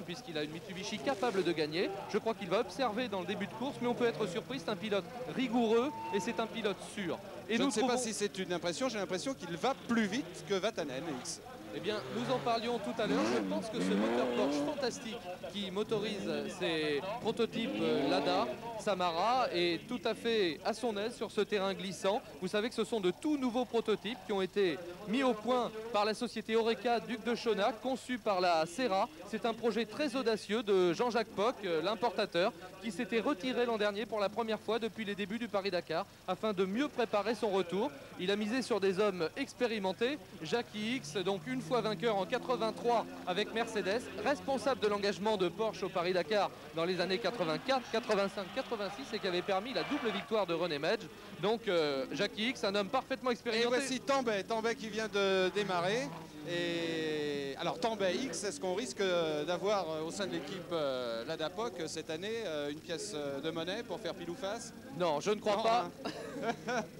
puisqu'il a une Mitsubishi capable de gagner. Je crois qu'il va observer dans le début de course, mais on peut être surpris, c'est un pilote rigoureux et c'est un pilote sûr. Et je ne sais pas si c'est une impression, j'ai l'impression qu'il va plus vite que Vatanen X. Eh bien, nous en parlions tout à l'heure. Je pense que ce moteur Porsche fantastique qui motorise ces prototypes Lada, Samara, est tout à fait à son aise sur ce terrain glissant. Vous savez que ce sont de tout nouveaux prototypes qui ont été mis au point par la société Oreca Duc de Chaunac, conçus par la Serra. C'est un projet très audacieux de Jean-Jacques Poc, l'importateur, qui s'était retiré l'an dernier pour la première fois depuis les débuts du Paris-Dakar afin de mieux préparer son retour. Il a misé sur des hommes expérimentés. Jackie X, donc une fois vainqueur en 83 avec Mercedes, responsable de l'engagement de Porsche au Paris-Dakar dans les années 84, 85, 86 et qui avait permis la double victoire de René Medge. Donc Jackie X, un homme parfaitement expérimenté. Et voici Tambay qui vient de démarrer. Et alors Tambay X, est-ce qu'on risque d'avoir au sein de l'équipe Lada Poc cette année une pièce de monnaie pour faire pile ou face? Non, je ne crois pas.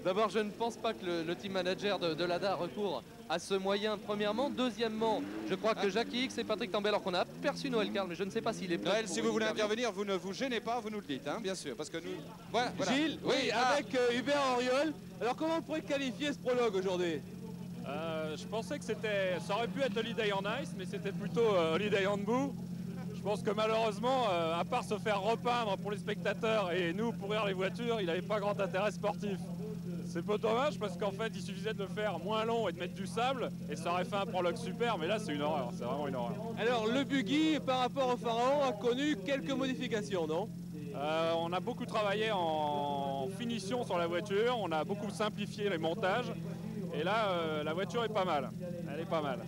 D'abord, je ne pense pas que le team manager de Lada recourt à ce moyen, premièrement. Deuxièmement, je crois que Jackie X et Patrick Tambay, alors qu'on a aperçu Noël Carl, mais je ne sais pas s'il est prêt. Noël, si vous voulez intervenir, vous ne vous gênez pas, vous nous le dites, hein, bien sûr, parce que nous... Voilà. Gilles, oui, avec Hubert Auriol. Alors comment on pourrait qualifier ce prologue aujourd'hui? Je pensais que ça aurait pu être Holiday on Ice, mais c'était plutôt Holiday on Boo. Je pense que malheureusement, à part se faire repeindre pour les spectateurs et nous pourrir les voitures, il n'avait pas grand intérêt sportif. C'est pas dommage parce qu'en fait, il suffisait de le faire moins long et de mettre du sable et ça aurait fait un prologue super, mais là c'est une horreur, c'est vraiment une horreur. Alors le buggy par rapport au Pharaon a connu quelques modifications, non? On a beaucoup travaillé en finition sur la voiture, on a beaucoup simplifié les montages. Et là, la voiture est pas mal. Elle est pas mal.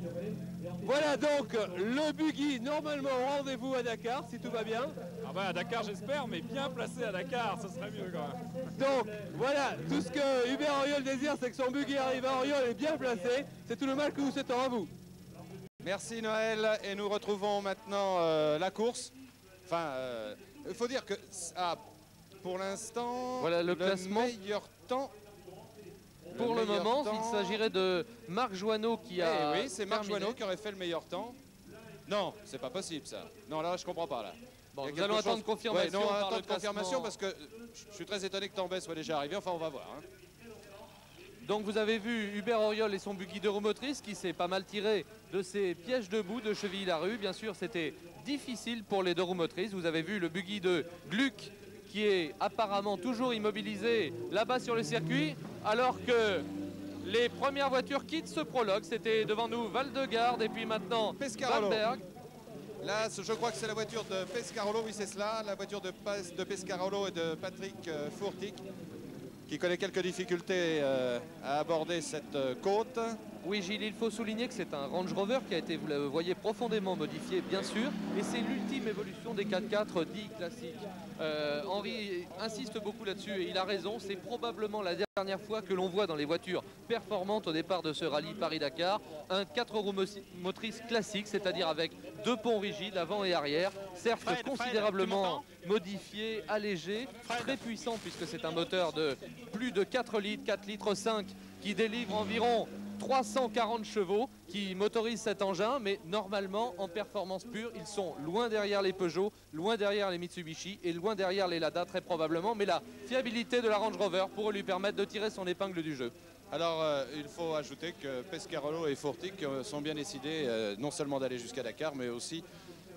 Voilà donc le buggy normalement au rendez-vous à Dakar, si tout va bien. Ah bah à Dakar j'espère, mais bien placé à Dakar, ce serait mieux quand même. Donc voilà, tout ce que Hubert Auriol désire, c'est que son buggy arrive à Auriol et bien placé. C'est tout le mal que nous souhaitons à vous. Merci Noël, et nous retrouvons maintenant la course. Enfin, il faut dire que pour l'instant, voilà le classement. Meilleur temps. Pour le moment, il s'agirait de Marc Joanneau qui a. Oui, c'est Marc Joanneau qui aurait fait le meilleur temps. Non, c'est pas possible ça. Non, là, je comprends pas là. Bon, nous allons attendre confirmation. Ouais, non, attendre confirmation parce que je suis très étonné que Tambay soit déjà arrivé. Enfin, on va voir. Hein. Donc vous avez vu Hubert Auriol et son buggy de roue motrice qui s'est pas mal tiré de ses pièges debout de Chevilly-Larue. Bien sûr, c'était difficile pour les deux roues motrices. Vous avez vu le buggy de Gluck qui est apparemment toujours immobilisé là-bas sur le circuit, alors que les premières voitures quittent ce prologue. C'était devant nous Valdegarde et puis maintenant Pescarolo. Valberg. Là, je crois que c'est la voiture de Pescarolo, oui c'est cela, la voiture de Pescarolo et de Patrick Fourtic, qui connaît quelques difficultés à aborder cette côte. Oui Gilles, il faut souligner que c'est un Range Rover qui a été, vous le voyez, profondément modifié bien sûr, et c'est l'ultime évolution des 4x4 dits classiques. Henri insiste beaucoup là-dessus et il a raison, c'est probablement la dernière fois que l'on voit dans les voitures performantes au départ de ce rallye Paris-Dakar un 4 roues motrices classique, c'est-à-dire avec deux ponts rigides avant et arrière, certes considérablement modifié, allégé, très puissant puisque c'est un moteur de plus de 4 litres, 4 litres 5 qui délivre environ 340 chevaux qui motorisent cet engin, mais normalement en performance pure ils sont loin derrière les Peugeot, loin derrière les Mitsubishi et loin derrière les Lada très probablement, mais la fiabilité de la Range Rover pourrait lui permettre de tirer son épingle du jeu. Alors il faut ajouter que Pescarolo et Fourtic sont bien décidés non seulement d'aller jusqu'à Dakar, mais aussi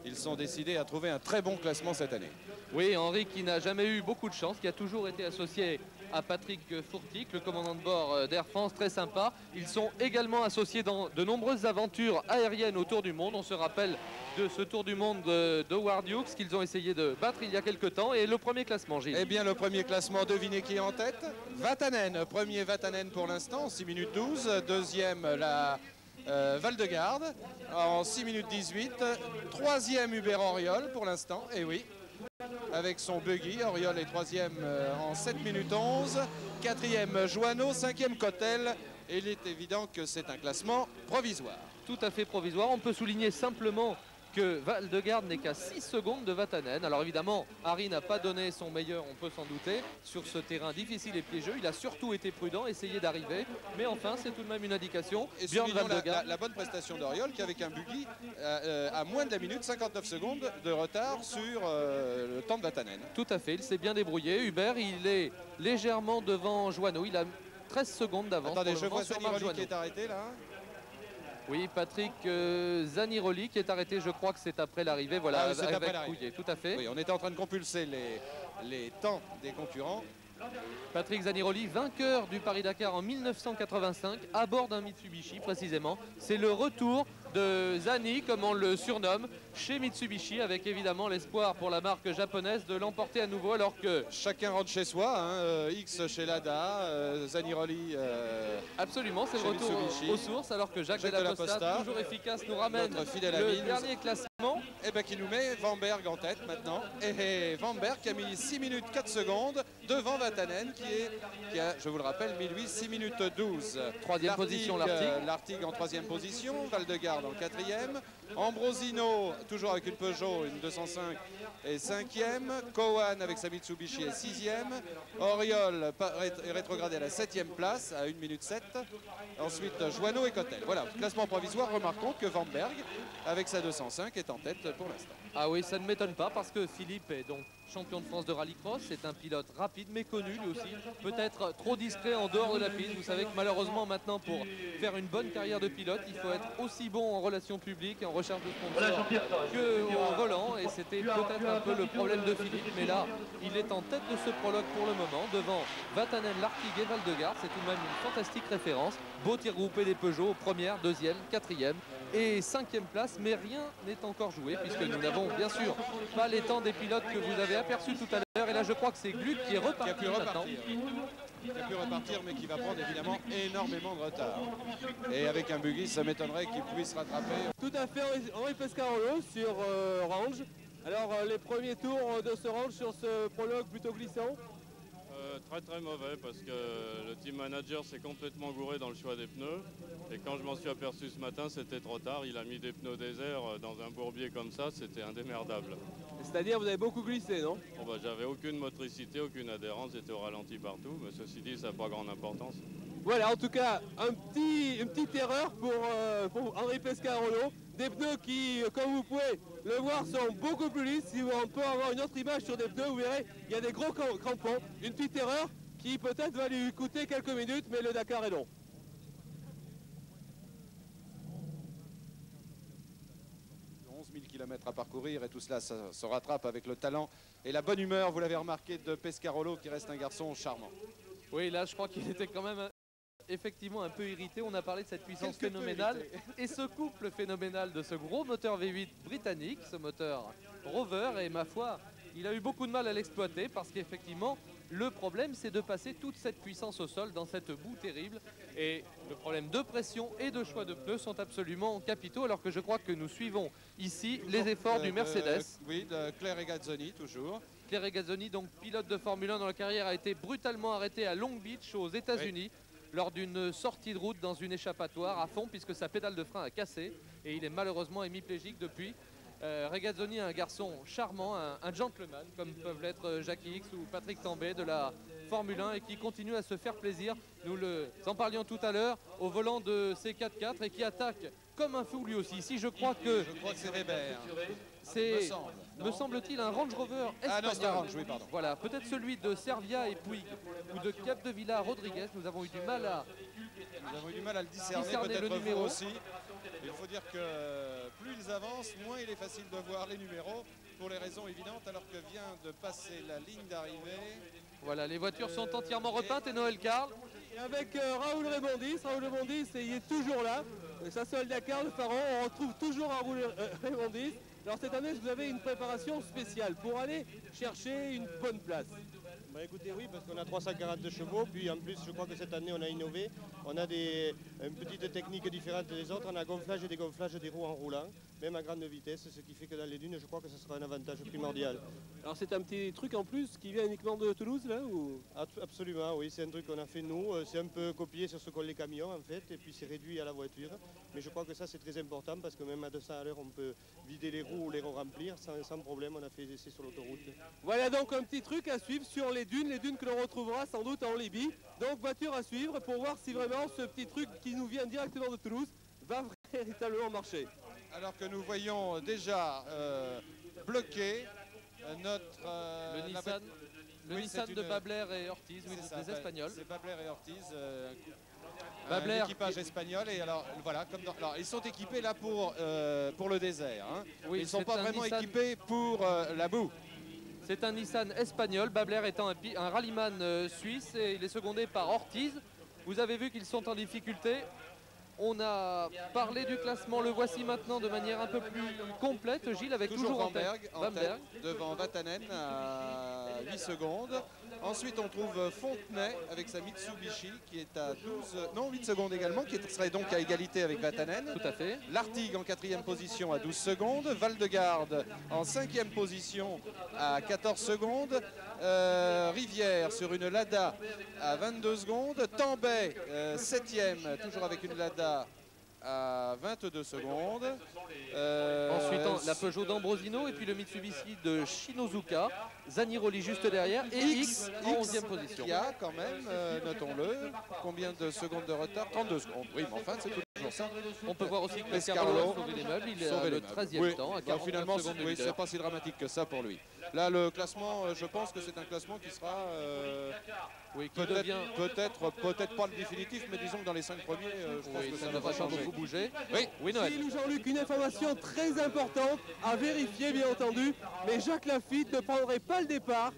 ils sont décidés à trouver un très bon classement cette année. Oui, Henri qui n'a jamais eu beaucoup de chance, qui a toujours été associé à Patrick Fourtic, le commandant de bord d'Air France, très sympa. Ils sont également associés dans de nombreuses aventures aériennes autour du monde. On se rappelle de ce tour du monde d'Howard Hughes qu'ils ont essayé de battre il y a quelques temps. Et le premier classement, Gilles. Eh bien, le premier classement, devinez qui est en tête? Vatanen, premier Vatanen pour l'instant, 6 minutes 12. Deuxième, la Valdegarde, en 6 minutes 18. Troisième, Hubert Auriol pour l'instant, et oui. Avec son buggy, Auriol est troisième en 7 minutes 11. Quatrième, Joanneau. Cinquième, Cottel. Et il est évident que c'est un classement provisoire. Tout à fait provisoire. On peut souligner simplement que Valdegarde n'est qu'à 6 secondes de Vatanen. Alors évidemment, Harry n'a pas donné son meilleur, on peut s'en douter, sur ce terrain difficile et piégeux. Il a surtout été prudent, essayé d'arriver, mais enfin c'est tout de même une indication. Et Björn soulignons Valdegarde. la bonne prestation d'Oriol qui avec un buggy à moins de la minute, 59 secondes de retard sur le temps de Vatanen. Tout à fait, il s'est bien débrouillé. Hubert, il est légèrement devant Joanneau. Il a 13 secondes d'avance. Attendez, je vois sur Marc Zaniroli qui Joanneau. est arrêté là. Oui, Patrick Zaniroli qui est arrêté, je crois que c'est après l'arrivée. Voilà, Ah, c'est après avec l'arrivée. Pouillet, tout à fait. Oui, on était en train de compulser les temps des concurrents. Patrick Zaniroli, vainqueur du Paris-Dakar en 1985, à bord d'un Mitsubishi précisément. C'est le retour de Zani, comme on le surnomme, chez Mitsubishi, avec évidemment l'espoir pour la marque japonaise de l'emporter à nouveau, alors que... Chacun rentre chez soi, hein, X chez Lada, Zaniroli. Absolument, c'est le chez retour Mitsubishi. aux sources, alors que Jacques Jacques Della Costa, Della Costa, toujours efficace, nous ramène notre fidèle le ami, dernier classement. Et ben qui nous met Van Berg en tête maintenant. Et Van Berg qui a mis 6 minutes 4 secondes devant Vatanen qui a, je vous le rappelle, mis lui 6 minutes 12. Troisième position, Lartigue. Lartigue en troisième position, Valdegarde en quatrième. Ambrosino, toujours avec une Peugeot, une 205, est cinquième. Cohen avec sa Mitsubishi est sixième. Oriol est rétrogradé à la 7e place à 1 minute 7. Ensuite, Joanneau et Cottel. Voilà, classement provisoire. Remarquons que Van Berg, avec sa 205, est en tête pour l'instant. Ah oui, ça ne m'étonne pas parce que Philippe est donc champion de France de rallycross. C'est un pilote rapide mais connu lui aussi. Peut-être trop discret en dehors de la piste. Vous savez que malheureusement maintenant pour faire une bonne carrière de pilote, il faut être aussi bon en relations publiques et en recherche de sponsors qu'au volant. Et c'était peut-être un peu le problème de Philippe. Mais là, il est en tête de ce prologue pour le moment devant Vatanen, Lartigue et Valdegarde. C'est tout de même une fantastique référence. Beau tir groupé des Peugeot, première, deuxième, quatrième et 5e place, mais rien n'est encore joué puisque nous n'avons bien sûr pas les temps des pilotes que vous avez aperçus tout à l'heure. Et là je crois que c'est Gluck qui est reparti maintenant. Qui a pu repartir mais qui va prendre évidemment énormément de retard. Et avec un buggy, ça m'étonnerait qu'il puisse rattraper. Tout à fait, Henri Pescarolo sur Range. Alors les premiers tours de ce Range sur ce prologue plutôt glissant. Très mauvais parce que le team manager s'est complètement gouré dans le choix des pneus et quand je m'en suis aperçu ce matin c'était trop tard, il a mis des pneus désert dans un bourbier comme ça, c'était indémerdable. C'est-à-dire vous avez beaucoup glissé, non? Bon, bah, j'avais aucune motricité, aucune adhérence, j'étais au ralenti partout, mais ceci dit ça n'a pas grande importance. Voilà, en tout cas, une petite erreur pour Henri Pescarolo. Des pneus qui, comme vous pouvez le voir, sont beaucoup plus lisses. Si on peut avoir une autre image sur des pneus, vous verrez, il y a des gros crampons. Une petite erreur qui peut-être va lui coûter quelques minutes, mais le Dakar est long. – 11 000 km à parcourir et tout cela se rattrape avec le talent et la bonne humeur, vous l'avez remarqué, de Pescarolo qui reste un garçon charmant. Oui, là je crois qu'il était quand même effectivement un peu irrité. On a parlé de cette puissance phénoménale et ce couple phénoménal de ce gros moteur V8 britannique, ce moteur Rover, et ma foi, il a eu beaucoup de mal à l'exploiter parce qu'effectivement le problème c'est de passer toute cette puissance au sol dans cette boue terrible, et le problème de pression et de choix de pneus sont absolument capitaux, alors que je crois que nous suivons ici les efforts du Mercedes. Oui, de Claire Regazzoni toujours. Claire Regazzoni, donc pilote de Formule 1 dont la carrière a été brutalement arrêtée à Long Beach aux États-Unis. Oui. Lors d'une sortie de route dans une échappatoire à fond puisque sa pédale de frein a cassé et il est malheureusement hémiplégique depuis. Regazzoni est un garçon charmant, un gentleman comme peuvent l'être Jackie X ou Patrick Tambay de la Formule 1 et qui continue à se faire plaisir. Nous en parlions tout à l'heure au volant de ces 4x4 et qui attaque comme un fou lui aussi. Ici je crois que c'est Weber. C'est, me semble-t-il, un Range Rover espagnol. Ah non, c'est un Range, oui, pardon. Voilà, peut-être celui de Servia et Puig ou de Capdevila Rodriguez. Nous avons eu du mal à le discerner peut-être vous aussi. Il faut dire que plus ils avancent, moins il est facile de voir les numéros pour les raisons évidentes, alors que vient de passer la ligne d'arrivée. Voilà, les voitures sont entièrement repeintes et Noël Carl. Et avec Raoul Remondis, il est toujours là. Sa seule Dakar de Faron, on retrouve toujours Raoul Remondis. Alors cette année, vous avez une préparation spéciale pour aller chercher une bonne place. Bah écoutez, oui, parce qu'on a 342 chevaux, puis en plus, je crois que cette année, on a innové. On a des une petite technique différente des autres. On a gonflage et dégonflage des roues en roulant, même à grande vitesse, ce qui fait que dans les dunes, je crois que ce sera un avantage primordial. Alors c'est un petit truc en plus qui vient uniquement de Toulouse là ou... Absolument, oui, c'est un truc qu'on a fait nous. C'est un peu copié sur ce qu'ont les camions en fait, et puis c'est réduit à la voiture. Mais je crois que ça c'est très important parce que même à 200 à l'heure, on peut vider les roues ou les remplir sans problème. On a fait des essais sur l'autoroute. Voilà donc un petit truc à suivre sur les dunes que l'on retrouvera sans doute en Libye. Donc voiture à suivre pour voir si vraiment ce petit truc qui nous vient directement de Toulouse va véritablement marcher. Alors que nous voyons déjà bloqué notre... le Nissan, Nissan de Babler et Ortiz, oui, des Espagnols. C'est Babler et Ortiz, Babler, un équipage espagnol. Et alors voilà, alors, ils sont équipés là pour le désert. Hein. Oui, ils ne sont pas vraiment Nissan... équipés pour la boue. C'est un Nissan espagnol, Babler étant un rallyman suisse et il est secondé par Ortiz. Vous avez vu qu'ils sont en difficulté. On a parlé du classement, le voici maintenant de manière un peu plus complète. Gilles avec toujours Vanberg en tête devant Vatanen à 8 secondes. Ensuite on trouve Fontenay avec sa Mitsubishi qui est à 8 secondes également, qui serait donc à égalité avec Vatanen. Tout à fait. Lartigue en 4e position à 12 secondes. Val-de-Garde en 5e position à 14 secondes. Rivière sur une Lada à 22 secondes. Tambay 7e, toujours avec une Lada à 22 secondes. Ensuite la Peugeot d'Ambrosino et puis le Mitsubishi de Shinozuka. Zaniroli juste derrière et X en 11e position. Il y a quand même, notons-le, combien de secondes de retard? 32 secondes. Oui, mais enfin, c'est toujours ça. On peut voir aussi que Pescarolo Pescarolo a sauvé les meubles. Il est à le 13e temps, à 40 finalement, secondes de oui, leader. c'est pas si dramatique que ça pour lui. Là, le classement, je pense que c'est un classement qui sera peut-être pas le définitif, mais disons que dans les 5 premiers, je pense que ça ne va pas beaucoup bouger. Oui, Noël. Jean-Luc, une information très importante à vérifier, bien entendu. Mais Jacques Lafitte ne prendrait pas le départ.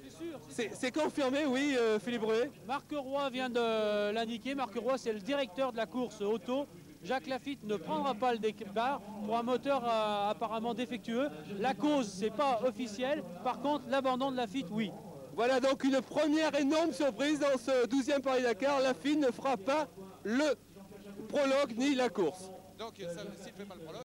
C'est confirmé, oui, Philippe Brunet. Marc Roy vient de l'indiquer. Marc Roy, c'est le directeur de la course auto. Jacques Lafitte ne prendra pas le départ pour un moteur apparemment défectueux. La cause, c'est pas officiel. Par contre, l'abandon de Lafitte, oui. Voilà donc une première énorme surprise dans ce 12e Paris-Dakar. Lafitte ne fera pas le prologue ni la course. Donc, s'il ne fait pas le prologue,